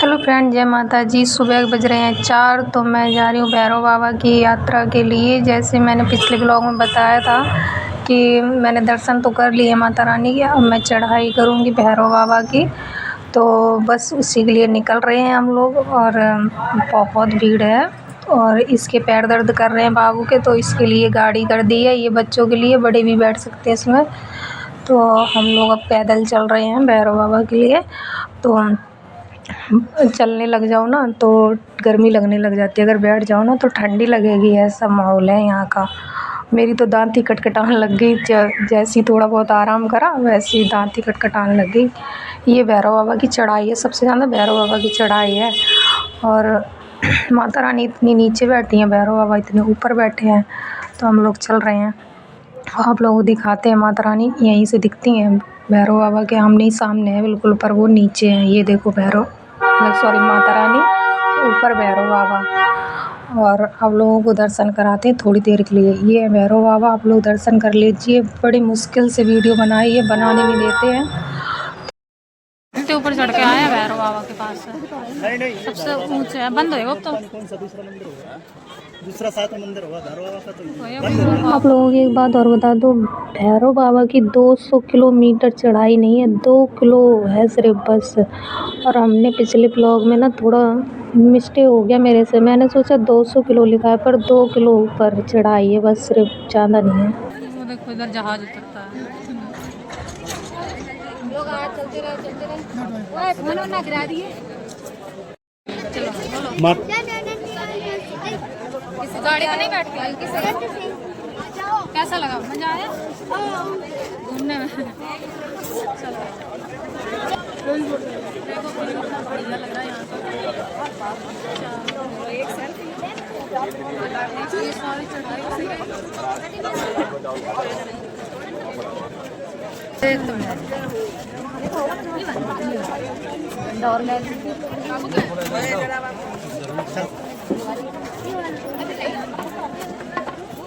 Hello friend, जय माता जी। सुबह बज रहे हैं 4। तो मैं जा रही हूँ भैरव बाबा की यात्रा के लिए। जैसे मैंने पिछले ब्लॉग में बताया था कि मैंने दर्शन तो कर लिए माता रानी के, अब मैं चढ़ाई करूँगी भैरव बाबा की। तो बस उसी के लिए निकल रहे हैं हम लोग। और बहुत भीड़ है और इसके पैर दर्द कर रहे हैं बाबू के, तो इसके लिए गाड़ी कर दी है। ये बच्चों के लिए, बड़े भी बैठ सकते हैं इसमें। तो हम लोग अब पैदल चल रहे हैं भैरव बाबा के लिए। तो चलने लग जाओ ना तो गर्मी लगने लग जाती है, अगर बैठ जाओ ना तो ठंडी लगेगी। ऐसा माहौल है यहाँ का। मेरी तो दाँत ही कटकटाने लग गई। जैसे ही थोड़ा बहुत आराम करा वैसे ही दाँत ही कटकटाने लग गई। ये भैरव बाबा की चढ़ाई है, सबसे ज़्यादा भैरव बाबा की चढ़ाई है। और माता रानी इतनी नीचे बैठी हैं, भैरव बाबा इतने ऊपर बैठे हैं। तो हम लोग चल रहे हैं। आप लोगों को दिखाते हैं, माता रानी यहीं से दिखती हैं भैरव बाबा के आमने ही सामने है बिल्कुल, पर वो नीचे हैं। ये देखो भैरव, सॉरी माता रानी, ऊपर भैरव बाबा। और आप लोगों को दर्शन कराते हैं थोड़ी देर के लिए। ये है भैरव बाबा, आप लोग दर्शन कर लीजिए। बड़ी मुश्किल से वीडियो बनाई है, बनाने नहीं देते हैं। इतने ऊपर चढ़ के आए हैं भैरव बाबा के पास। सबसे ऊंचे है, बंद होएगा अब तो। दूसरा सात मंदिर होगा भैरव बाबा का तो। आप लोगों की एक बात और बता दो, भैरव बाबा की 200 किलोमीटर चढ़ाई नहीं है, 2 किलो है सिर्फ बस। और हमने पिछले ब्लॉग में ना थोड़ा मिस्टेक हो गया मेरे से, मैंने सोचा 200 किलो लिखा है, पर 2 किलो ऊपर चढ़ाई है बस, सिर्फ, ज़्यादा नहीं है। वो देखो इधर जहाज उतरता है। चलो बोलो। किसी गाड़ी में नहीं बैठ गए? कैसा लगा? मजा आया घूमने में? चलो देखो कितना बढ़िया लग रहा है यहाँ पे। एक सेल्फी सारी चढ़ाई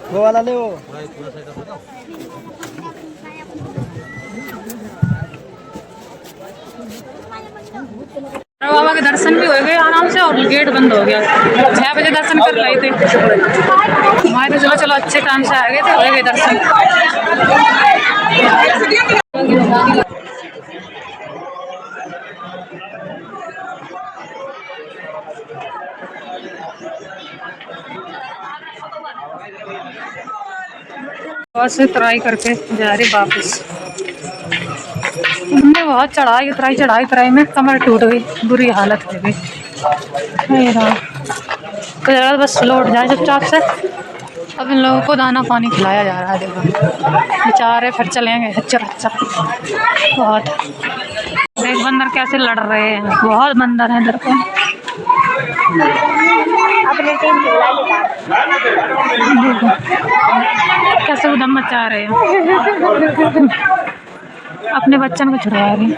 वो वाला ले वो। बाबा के दर्शन भी हो गए आराम से और गेट बंद हो गया। 6 बजे दर्शन कर रहे थे हमारे, तो चलो अच्छे टाइम से आ गए थे, हो गए दर्शन। बस ट्राई करके जा रहे वापस। हमने बहुत चढ़ाई में कमर टूट गई, बुरी हालत हो गई। तो बस लौट जाए चुपचाप से। अब इन लोगों को दाना पानी खिलाया जा रहा है, देखो बेचारे फिर चलेंगे अच्छा। बहुत देख बंदर कैसे लड़ रहे हैं, बहुत बंदर हैं इधर पे। देखो कैसे उधम मचा रहे हैं, अपने बच्चन को छुड़वा रहे हैं।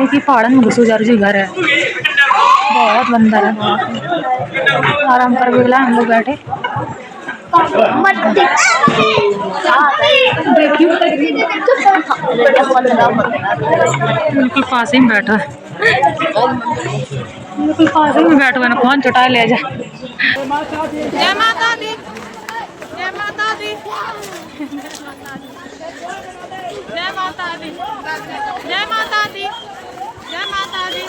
एक ही पहाड़ में घुसू जा रही घर है, बहुत बंदर है। आराम कर भी हम लोग बैठे। बिल्कुल पास ही में बैठा है, बिल्कुल पास ही में बैठा है ना, कौन चुटा ले जा। जय माता दी, जय माता दी, जय माता दी, जय माता दी, जय माता दी, जय माता दी।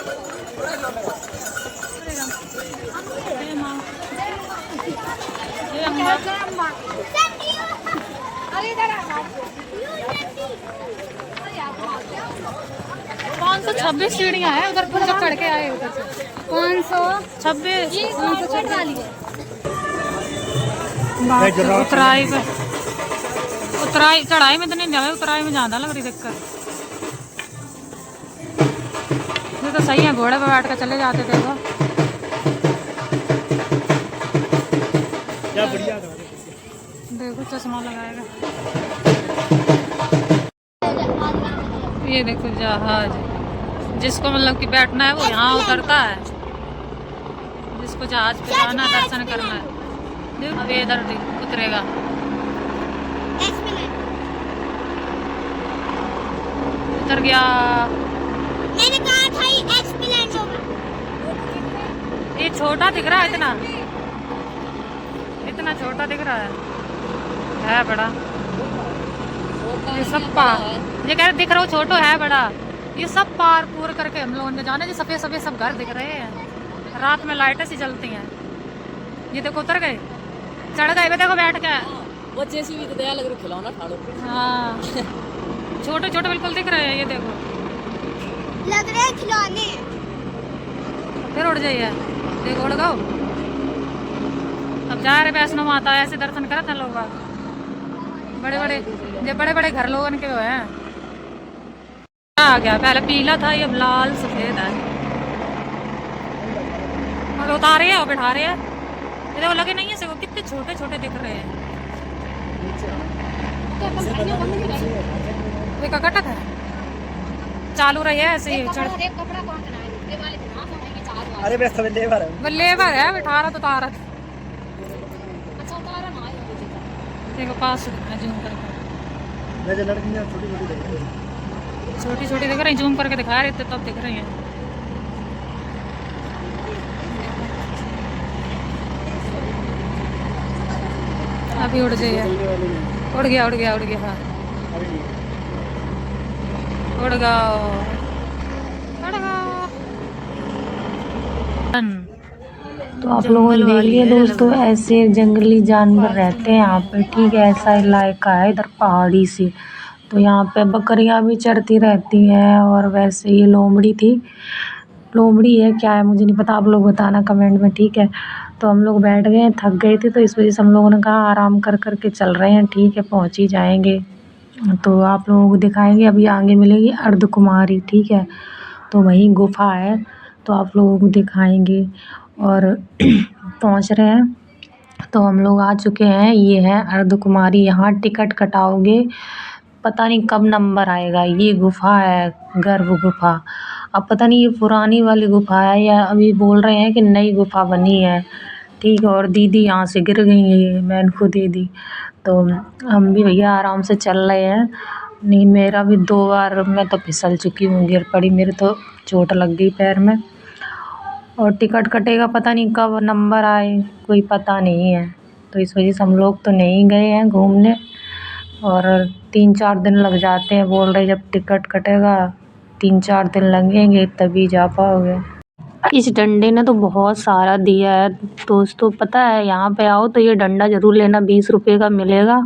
कौन सा 26 सीढ़ियाँ हैं उधर पर जो चढ़ के आए उधर से। 526 उतराई चढ़ाई में तो नहीं जाए, उतराई में ज़्यादा लग रही दिक्कत। ये तो सही है, घोड़े पे बैठ कर चले जाते थे वो। देखो चश्मा लगाएगा। ये देखो जहाज, जिसको मतलब कि बैठना है वो यहाँ उतरता है, जिसको जहाज पे जाना दर्शन करना है। अब ये इधर उतरेगा। उतर गया। छोटा दिख रहा है, इतना इतना छोटा दिख रहा है बड़ा। ये सब पार, ये कह रहे दिख रहा हो छोटो है बड़ा। ये सब पार पूर करके हम लोगों ने जाने, जो सफेद सफेद सब घर दिख रहे हैं, रात में लाइटें सी जलती हैं। ये देखो उतर गए, चढ़ गए, देखो बैठ के वो जैसी भी तो दया लग रही खिलौना ठाड़ो। हाँ छोटे छोटे बिल्कुल दिख रहे हैं, ये देखो लग रहे हैं खिलौने। फिर उड़ जाइए, देखो उड़ गो। अब जा रहे वैष्णो माता, ऐसे दर्शन करते हैं लोग, बड़े बड़े जो बड़े बड़े घर लोगों के हैं। आ गया, पहले पीला था, ये लाल सफेद है। और उतारे है और बैठा रहे हैं, ये देखो लगे नहीं है से, कितने छोटे छोटे दिख रहे हैं। ये कटक है, चालू रही है ऐसे ही चढ़। अरे बस सब लेबर है, वो लेबर है, बैठा रहा तो उतारा। देखो पास जूम करके, मैं जो लड़कियां छोटी छोटी देख रही हैं, छोटी छोटी दिख रही, जूम करके दिखा रहे थे तब दिख रही हैं। अभी उड़ जाइए, उड़ गया उड़ गया उड़ गया, हाँ उड़ गया उड़ गया। तो आप लोगों ने देख लिया दोस्तों, ऐसे जंगली जानवर रहते हैं यहाँ पे, ठीक है। ऐसा इलाका है इधर पहाड़ी से, तो यहाँ पे बकरियाँ भी चरती रहती हैं। और वैसे ये लोमड़ी थी, लोमड़ी है क्या है मुझे नहीं पता, आप लोग बताना कमेंट में, ठीक है। तो हम लोग बैठ गए, थक गए थे, तो इस वजह से हम लोगों ने कहा आराम कर कर के चल रहे हैं, ठीक है, पहुँच ही जाएंगे। तो आप लोगों को दिखाएंगे, अभी आगे मिलेगी अर्धकुमारी, ठीक है, तो वहीं गुफा है, तो आप लोगों को दिखाएंगे। और पहुंच रहे हैं, तो हम लोग आ चुके हैं, ये है अर्धकुमारी। यहाँ टिकट कटाओगे, पता नहीं कब नंबर आएगा। ये गुफा है, गर्भ गुफा। अब पता नहीं ये पुरानी वाली गुफा है या अभी बोल रहे हैं कि नई गुफा बनी है, ठीक है। और दीदी यहाँ से गिर गई है, ये मैं इनको दे दी, तो हम भी भैया आराम से चल रहे हैं। नहीं मेरा भी 2 बार मैं तो फिसल चुकी हूँ, गिर पड़ी, मेरे तो चोट लग गई पैर में। और टिकट कटेगा, पता नहीं कब नंबर आए, कोई पता नहीं है। तो इस वजह से हम लोग तो नहीं गए हैं घूमने, और 3-4 दिन लग जाते हैं बोल रहे, जब टिकट कटेगा 3-4 दिन लगेंगे तभी जा पाओगे। इस डंडे ने तो बहुत सारा दिया है दोस्तों, पता है यहाँ पे आओ तो ये डंडा ज़रूर लेना, 20 रुपये का मिलेगा।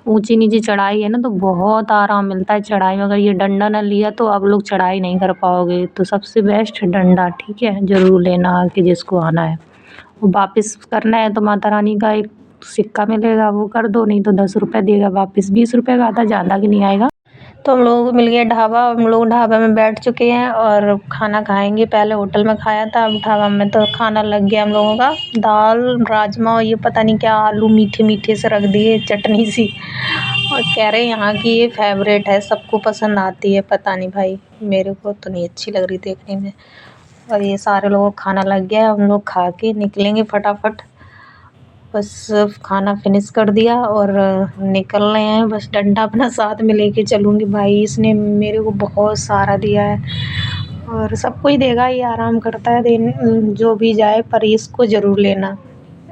ऊंची नीची चढ़ाई है ना, तो बहुत आराम मिलता है चढ़ाई में। अगर ये डंडा ना लिया तो आप लोग चढ़ाई नहीं कर पाओगे, तो सबसे बेस्ट डंडा, ठीक है, ज़रूर लेना आके जिसको आना है। वो वापस करना है तो माता रानी का एक सिक्का मिलेगा, वो कर दो, नहीं तो 10 रुपये देगा वापस। 20 रुपये का आता, ज़्यादा कि नहीं आएगा। तो हम लोग मिल गया ढाबा, हम लोग ढाबा में बैठ चुके हैं और खाना खाएंगे। पहले होटल में खाया था, अब ढाबा में तो खाना लग गया हम लोगों का। दाल राजमा और ये पता नहीं क्या आलू मीठे मीठे से रख दिए, चटनी सी, और कह रहे हैं यहाँ की ये फेवरेट है, सबको पसंद आती है। पता नहीं भाई, मेरे को तो नहीं अच्छी लग रही देखने में। और ये सारे लोगों को खाना लग गया है, हम लोग खा के निकलेंगे फटाफट। बस खाना फिनिश कर दिया और निकल रहे हैं। बस डंडा अपना साथ में लेके चलूँगी, भाई इसने मेरे को बहुत सारा दिया है, और सबको ही देगा, ये आराम करता है दिन जो भी जाए, पर इसको ज़रूर लेना,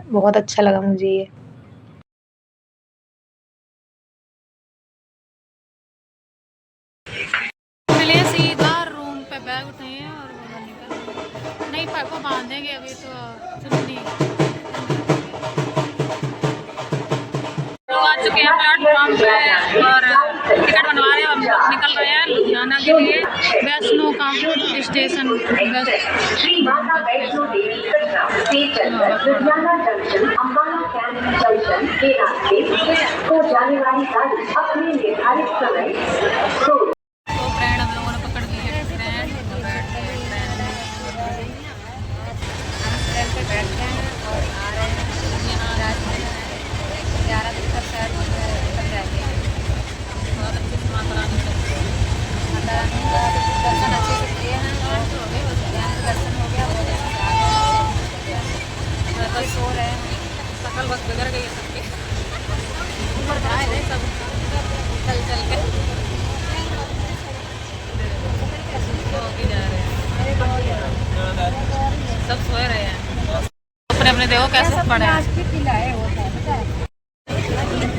बहुत अच्छा लगा मुझे ये। मिले सीधा रूम पे, बैग उठाए और निकल, नहीं पैर को बांधेंगे अभी तो चुन्नी। लोग आ चुके हैं प्लेटफॉर्म पे और टिकट बनवा रहे हैं, हम लोग निकल रहे हैं लुधियाना के लिए, वैष्णो का station. Vaishno Devi Katra station Ludhiana junction Ambala camp junction के रास्ते को जाने वाली गाड़ी अपने निर्धारित समय तो ट्रेन हम लोगों ने पकड़ ली है, ट्रेन तो बैठ गए ट्रेन पे बैठ गए हैं और आ रहे हैं लुधियाना। 11 बजे तक शायद निकल जाएंगे। बहुत अच्छे से माता रानी का दर्शन अच्छे से किए हैं, दर्शन हो गया, बस सो रहे हैं। सकल बस बिगड़ गई है सबकी, ऊपर जाए नहीं सब चल चल के। सामने देखो कैसे पड़ा है।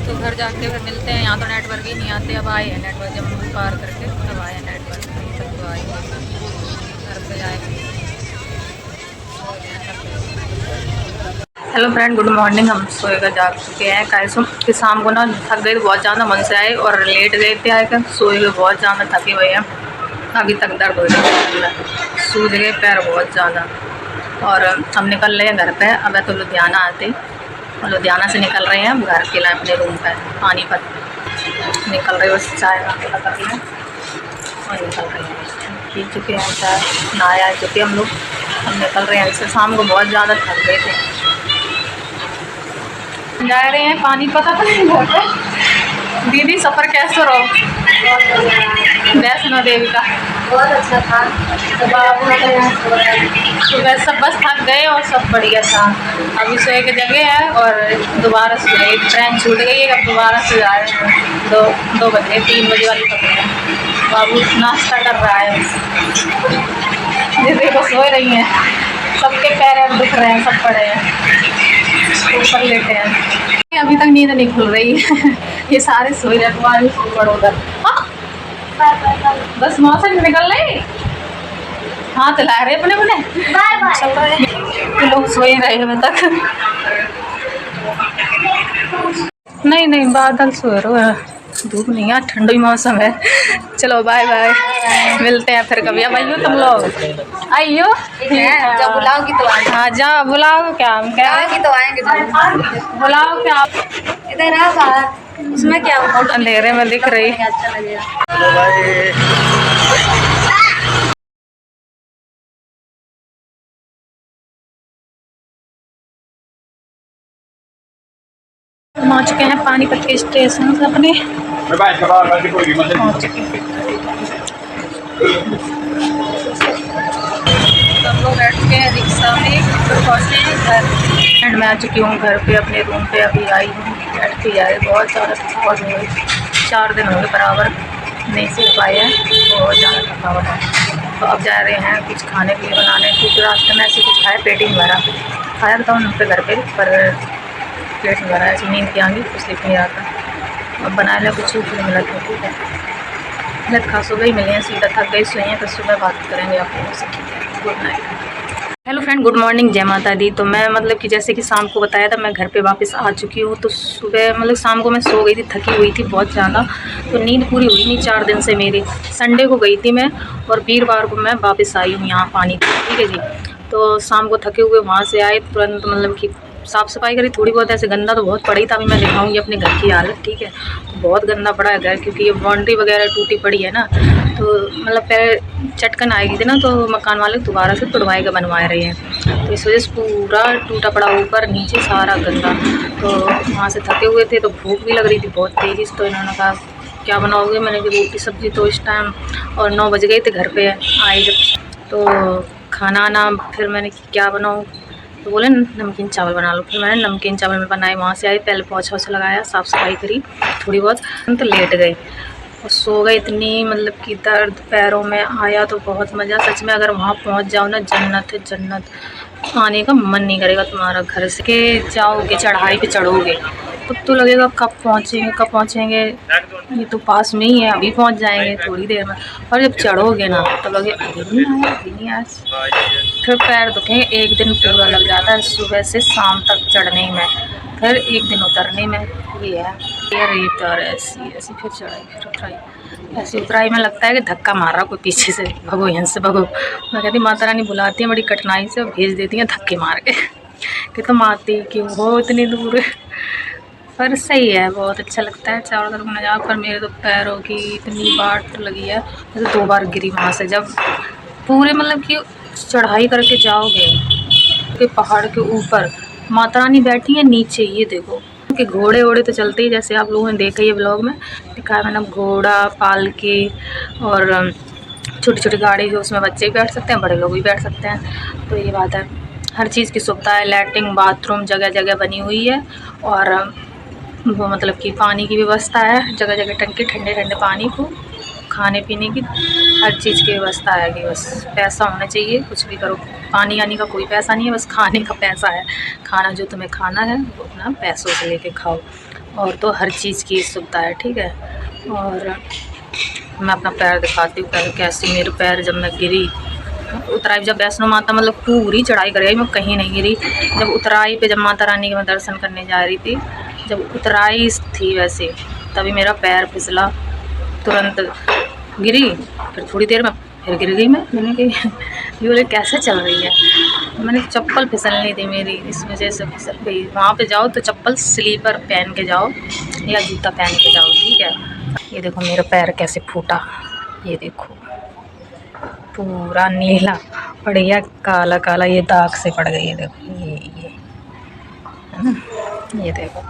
तो घर जाके फिर मिलते हैं। यहाँ तो नेटवर्क ही नहीं आते। अब आए हैं नेटवर्क, जब पार करके तब आए हैं नेटवर्क। तब तो आए घर पे जाएंगे। Hello friend, good morning. हम सोएगा जाग चुके हैं कैसे कि शाम को ना थक गए तो बहुत ज़्यादा मन से आए और लेट गए थे। आएकर सोए गए, बहुत ज़्यादा थके हुए हैं। अभी तक दर्द हो रहा है, सूज गए पैर बहुत ज़्यादा। और हम निकल रहे हैं घर पे। अब तो लुधियाना आते और लुधियाना से निकल रहे हैं हम घर के लिए अपने रूम पे पानीपत निकल रहे। बस चाय का कर लें और निकल रहे हैं। पी चुके हैं चाय, नहाया आ चुके हम लोग। हम निकल रहे हैं। इससे शाम को बहुत ज़्यादा थक गए थे। जा रहे हैं पानीपत अपने घर पे। दीदी सफ़र कैसे रहो? वैष्णो देवी का बहुत अच्छा था। सुबह सब बस थक गए और सब बढ़िया था। अभी सोए की जगह है और दोबारा से गए। ट्रेन छूट गई है, अब दोबारा से जा रहे हैं। दो बजे 3 बजे वाली पकड़े। बाबू नाश्ता कर रहा है। दीदी को सो रही हैं, सबके पैर दुख रहे हैं, सब पड़े हैं ऊपर लेटे हैं। अभी तक नींद नहीं खुल रही है। ये सारे सोए रहे, तुम्हारे सो पड़ो उधर। बस मौसम निकल रही, हाथ हिला रहे अपने अपने। तो लोग सो ही रहे अभी तक। नहीं बादल सो रहे हैं, धूप नहीं है, ठंडी मौसम है। चलो बाय बाय, मिलते हैं फिर कभी। अब आइयो तुम लोग, आइयो जब बुलाओगी तो आएंगे। हाँ जा बुलाओ। क्या हम कह रहे तो आएंगे। बुलाओ क्या? इधर आ बाहर, उसमें क्या अंधेरे में दिख रही। अच्छा लगेगा। हम आ चुके हैं पानीपत के स्टेशन से अपने। हम लोग बैठ के रिक्शा में पहुँचे हैं घर। एंड मैं आ चुकी हूँ घर पे, अपने रूम पे अभी आई हूँ। बैठ के जाए बहुत ज़्यादा थकावट हो गई। 4 दिन हो गए बराबर नहीं सीख पाए हैं, बहुत ज़्यादा थकावट है। तो अब जा रहे हैं कुछ खाने के लिए बनाने, क्योंकि रास्ते में ऐसे कुछ खाया पेट ही नहीं भरा। खाया था उनके घर पे पर पेट नहीं भरा, ऐसी नींद की आएंगी कुछ लिख नहीं रहा था। अब बना लिया कुछ फिर मिला था। ठीक है, मिलत खा सुबह ही मिले हैं, सीधा थक गई सोई हैं। तो सुबह बात करेंगे आप लोगों से। Good night. Hello friend, good morning, जय माता दी। तो मैं मतलब कि जैसे कि शाम को बताया था मैं घर पे वापस आ चुकी हूँ। तो सुबह मतलब शाम को मैं सो गई थी, थकी हुई थी बहुत ज़्यादा। तो नींद पूरी हुई नहीं 4 दिन से मेरी। संडे को गई थी मैं और वीरवार को मैं वापस आई हूँ यहाँ पानी। ठीक है जी। तो शाम को थके हुए वहाँ से आए तुरंत, मतलब कि साफ़ सफाई करी थोड़ी बहुत। ऐसे गंदा तो बहुत पड़ी था। अभी मैं दिखाऊंगी अपने घर की हालत। ठीक है, तो बहुत गंदा पड़ा है घर, क्योंकि ये बाउंड्री वगैरह टूटी पड़ी है ना। तो मतलब पहले चटकन आएगी थी ना, तो मकान वाले दोबारा से तुड़वाए का बनवा रहे हैं। तो इस वजह से पूरा टूटा पड़ा, ऊपर नीचे सारा गंदा। तो वहाँ से थके हुए थे, तो भूख भी लग रही थी बहुत तेज़ी से। तो इन्होंने कहा क्या बनाओगे? मैंने कहा रोटी सब्ज़ी। तो इस टाइम और 9 बज गए थे घर पे आए जब। तो खाना आना फिर मैंने क्या बनाऊँ, तो बोले नमकीन चावल बना लो। फिर मैंने नमकीन चावल में बनाए। वहाँ से आई, पहले पोछा वोछा लगाया, साफ़ सफाई करी थोड़ी बहुत, तो लेट गए और सो गए। इतनी मतलब कि दर्द पैरों में आया तो बहुत मज़ा। सच में अगर वहाँ पहुँच जाओ ना, जन्नत है जन्नत। आने का मन नहीं करेगा तुम्हारा। घर से के जाओगे, चढ़ाई पे चढ़ोगे तब तो लगेगा कब पहुँचेंगे। ये तो पास में ही है, अभी पहुँच जाएंगे थोड़ी देर में। और जब चढ़ोगे ना तो लगे अभी नहीं आया। फिर पैर दुखेंगे। एक दिन पूरा लग जाता है सुबह से शाम तक चढ़ने में, फिर एक दिन उतरने में। ये है ये रेत और ऐसी फिर चढ़ाई, फिर उतराई। ऐसी उतराई में लगता है कि धक्का मार रहा कोई पीछे से, भगो यहाँ से भगो। मैं कहती माता रानी बुलाती है बड़ी कठिनाई से, भेज देती हैं धक्के मार के कि तुम आती क्यों हो इतनी दूर। पर सही है, बहुत अच्छा लगता है चारों तरफ नज़ारा। पर मेरे तो पैरों की इतनी बाट लगी है, मैं तो 2 बार गिरी वहाँ से। जब पूरे मतलब कि चढ़ाई करके जाओगे कि पहाड़ के ऊपर माता रानी बैठी है नीचे, ये देखो कि घोड़े वोड़े तो चलते ही, जैसे आप लोगों ने देखा ये व्लॉग में दिखाया मैंने, घोड़ा पालकी और छोटी छोटी गाड़ी है, उसमें बच्चे भी बैठ सकते हैं, बड़े लोग भी बैठ सकते हैं। तो ये बात है, हर चीज़ की सुविधा है। लैट्रिन बाथरूम जगह जगह बनी हुई है और वो मतलब कि पानी की व्यवस्था है जगह जगह, टंकी ठंडे ठंडे पानी को खाने पीने की हर चीज़ की व्यवस्था है कि बस पैसा होना चाहिए, कुछ भी करो। पानी आने का कोई पैसा नहीं है, बस खाने का पैसा है। खाना जो तुम्हें खाना है वो अपना पैसों से लेके खाओ, और तो हर चीज़ की सुविधा है, ठीक है। और मैं अपना पैर दिखाती हूँ पैर कैसे, मेरे पैर जब मैं गिरी उतराई, जब वैष्णो माता मतलब पूरी चढ़ाई कर गई, मैं कहीं नहीं गिरी। जब उतराई पे जब माता रानी के मैं दर्शन करने जा रही थी, जब उतराई थी वैसे, तभी मेरा पैर फिसला, तुरंत गिरी, फिर थोड़ी देर में फिर गिर गई। मैंने कही ये बोले कैसे चल रही है, मैंने चप्पल फिसलनी थी मेरी, इस वजह से फिसल गई। वहाँ पे जाओ तो चप्पल स्लीपर पहन के जाओ या जूता पहन के जाओ, ठीक है। ये देखो मेरा पैर कैसे फूटा, ये देखो पूरा नीला पड़ गया, काला काला ये दाग से पड़ गई है, देखो ये है ना, ये देखो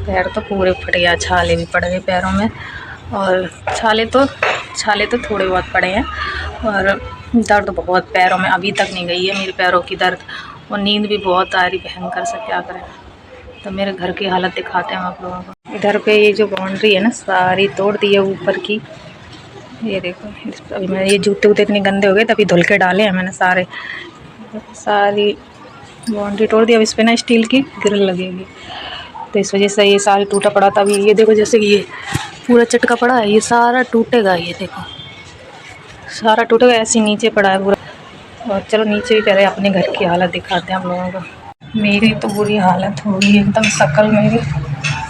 पैर तो पूरे फट गया, छाले भी पड़ गए पैरों में, और छाले तो थोड़े बहुत पड़े हैं, और दर्द बहुत पैरों में अभी तक नहीं गई है मेरे पैरों की दर्द, और नींद भी बहुत आ रही भयंकर से, क्या करें। तो मेरे घर की हालत दिखाते हैं आप लोगों को। इधर पे ये जो बाउंड्री है ना सारी तोड़ दी है ऊपर की, ये देखो। अभी मेरे ये जूते वूते इतने गंदे हो गए, तभी धुल के डाले हैं मैंने सारी बाउंड्री तोड़ दी। अब इस पर ना स्टील की ग्रिल लगेगी, तो इस वजह से ये सारी टूटा पड़ा था। अभी ये देखो जैसे कि ये पूरा चटका पड़ा है, ये सारा टूटेगा, ये देखो सारा टूटेगा, ऐसे नीचे पड़ा है पूरा। और चलो नीचे भी पहले अपने घर की हालत दिखाते हैं हम लोगों को। मेरी तो बुरी हालत हो गई एकदम, शक्ल मेरी,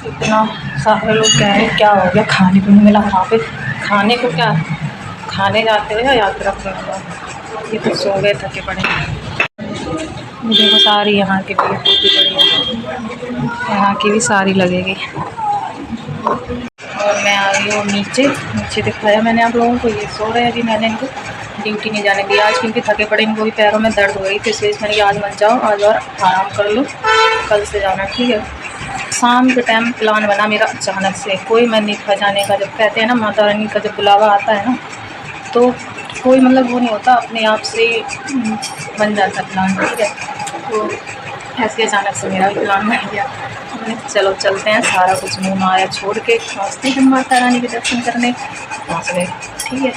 इतना सारे लोग कह रहे क्या हो गया, खाने को नहीं मिला वहाँ पे। खाने को क्या, खाने जाते हो या यात्रा पर? ये तो सो गए थके पड़े। देखो सारी यहाँ की भी टूटी पड़ी है, यहाँ की भी सारी लगेगी। और मैं आ गई हूँ नीचे दिखाया मैंने आप लोगों को, ये सो रहे हैं। अभी मैंने इनको ड्यूटी नहीं जाने दिया आज, क्योंकि थके पड़े, इनको भी पैरों में दर्द हो रही थी, इसलिए मैंने आज मत जाओ, आज और आराम कर लो, कल से जाना, ठीक है। शाम के टाइम प्लान बना मेरा अचानक से, कोई मन नहीं था जाने का। जब कहते हैं ना माता रानी का जब बुलावा आता है ना, तो कोई मतलब वो नहीं होता, अपने आप से बन जाता प्लान, ठीक है। तो ऐसे अचानक से मेरा भी प्लान बन गया, मैंने चलो चलते हैं, सारा कुछ मुँह माया छोड़ के पहुँचते हैं माता रानी के दर्शन करने, पहुँच गए, ठीक है।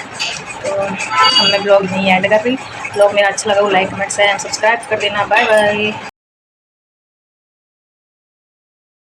तो अब मैं ब्लॉग नहीं ऐड कर रही। ब्लॉग मेरा अच्छा लगा वो लाइक कमेंट शेयर सब्सक्राइब कर देना। Bye bye.